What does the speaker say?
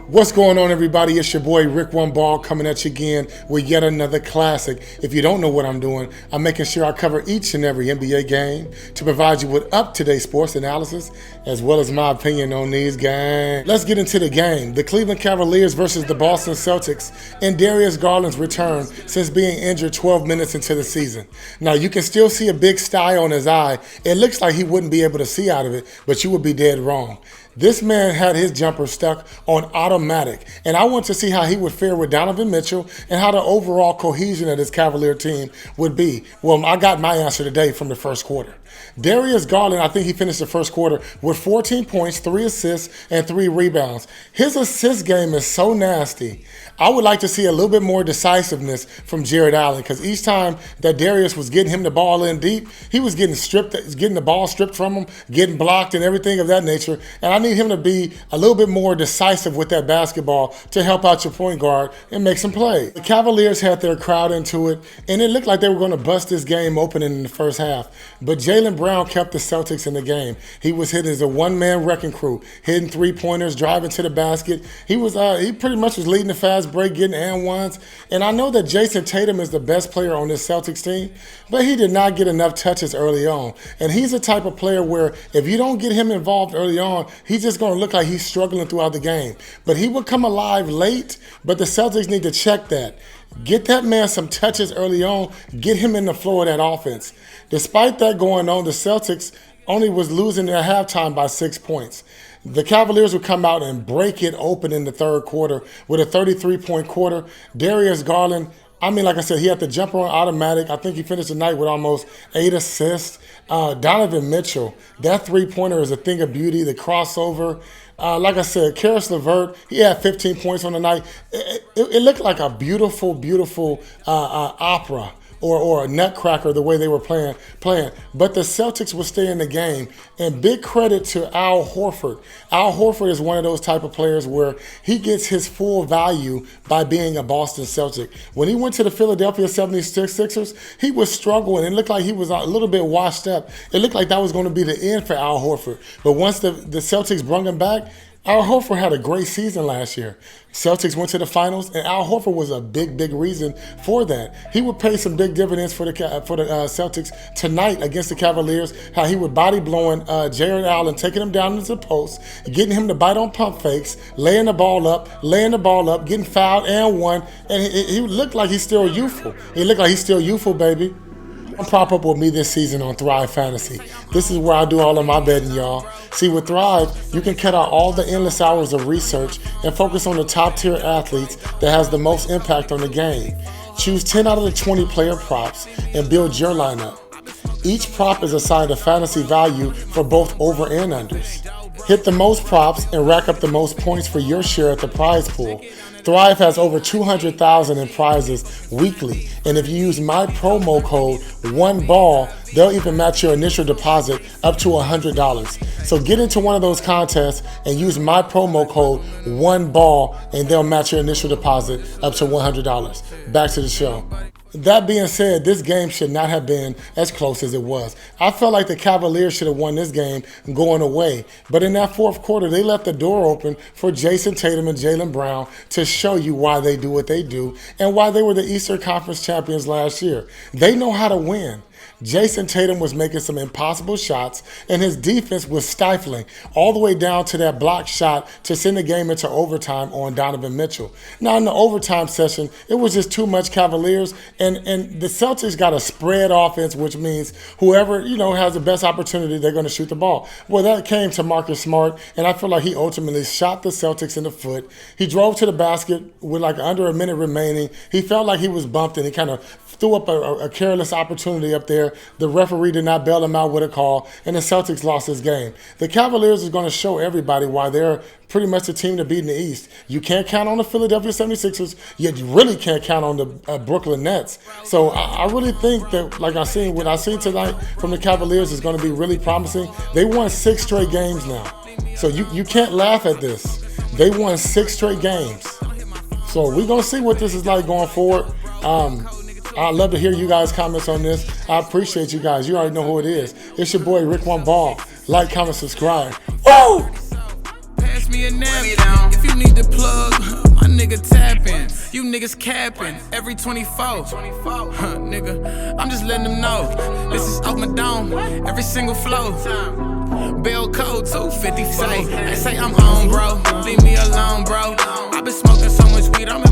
What's going on, everybody? It's your boy Rick One Ball coming at you again with yet another classic. If you don't know what I'm doing, I'm making sure I cover each and every NBA game to provide you with up-to-date sports analysis as well as my opinion on these games. Let's get into the game. The Cleveland Cavaliers versus the Boston Celtics, and Darius Garland's return since being injured 12 minutes into the season. Now, you can still see a big sty on his eye. It looks like he wouldn't be able to see out of it, but you would be dead wrong. This man had his jumper stuck on automatic, and I want to see how he would fare with Donovan Mitchell and how the overall cohesion of this Cavalier team would be. Well, I got my answer today from the first quarter. Darius Garland, I think he finished the first quarter with 14 points, 3 assists, and 3 rebounds. His assist game is so nasty. I would like to see a little bit more decisiveness from Jared Allen, because each time that Darius was getting him the ball in deep, he was getting the ball stripped from him, getting blocked and everything of that nature. And I need him to be a little bit more decisive with that basketball to help out your point guard and make some plays. The Cavaliers had their crowd into it, and it looked like they were going to bust this game open in the first half. But Jaylen Brown kept the Celtics in the game. He was hit as a one-man wrecking crew, hitting three-pointers, driving to the basket. He pretty much was leading the fast break, getting and ones. And I know that Jason Tatum is the best player on this Celtics team, but he did not get enough touches early on. And he's the type of player where if you don't get him involved early on, he's just going to look like he's struggling throughout the game. But he will come alive late, but the Celtics need to check that. Get that man some touches early on. Get him in the flow of that offense. Despite that going on, the Celtics only was losing at halftime by 6 points. The Cavaliers would come out and break it open in the third quarter with a 33-point quarter. Darius Garland, like I said, he had the jumper on automatic. I think he finished the night with almost 8 assists. Donovan Mitchell, that three-pointer is a thing of beauty. The crossover. Like I said, Karis LeVert, he had 15 points on the night. It looked like a beautiful, beautiful opera or a nutcracker the way they were playing. But the Celtics will stay in the game. And big credit to Al Horford. Al Horford is one of those type of players where he gets his full value by being a Boston Celtic. When he went to the Philadelphia 76ers, he was struggling. It looked like he was a little bit washed up. It looked like that was going to be the end for Al Horford. But once the Celtics brought him back, Al Horford had a great season last year. Celtics went to the finals, and Al Horford was a big reason for that. He would pay some big dividends for the Celtics tonight against the Cavaliers, how he would body blowing Jared Allen, taking him down into the post, getting him to bite on pump fakes, laying the ball up, getting fouled and one, and he looked like he's still youthful. He looked like he's still youthful, baby. Come prop up with me this season on Thrive Fantasy. This is where I do all of my betting, y'all. See, with Thrive, you can cut out all the endless hours of research and focus on the top-tier athletes that has the most impact on the game. Choose 10 out of the 20 player props and build your lineup. Each prop is assigned a fantasy value for both over and unders. Hit the most props and rack up the most points for your share at the prize pool. Thrive has over 200,000 in prizes weekly, and if you use my promo code ONEBALL, they'll even match your initial deposit up to $100. So get into one of those contests and use my promo code ONEBALL, and they'll match your initial deposit up to $100. Back to the show. That being said, this game should not have been as close as it was. I felt like the Cavaliers should have won this game going away. But in that fourth quarter, they left the door open for Jason Tatum and Jaylen Brown to show you why they do what they do and why they were the Eastern Conference champions last year. They know how to win. Jason Tatum was making some impossible shots, and his defense was stifling all the way down to that blocked shot to send the game into overtime on Donovan Mitchell. Now, in the overtime session, it was just too much Cavaliers, and the Celtics got a spread offense, which means whoever, has the best opportunity, they're going to shoot the ball. Well, that came to Marcus Smart, and I feel like he ultimately shot the Celtics in the foot. He drove to the basket with like under a minute remaining. He felt like he was bumped, and he kind of threw up a careless opportunity up there. The referee did not bail him out with a call, and the Celtics lost this game. The Cavaliers is going to show everybody why they're pretty much the team to beat in the East. You can't count on the Philadelphia 76ers, yet you really can't count on the Brooklyn Nets. So I really think that, like what I seen tonight from the Cavaliers is going to be really promising. They won 6 straight games now. So you can't laugh at this. They won 6 straight games. So we're going to see what this is like going forward. I'd love to hear you guys' comments on this. I appreciate you guys. You already know who it is. It's your boy, Rick One Ball. Like, comment, subscribe. Woo! Pass me a nap if you need to plug. You niggas capping every 24. Nigga, I'm just letting them know. This is off my dome, every single flow. Bill code 250. They say I'm on, bro. Leave me alone, bro. I've been smoking so much weed, I'm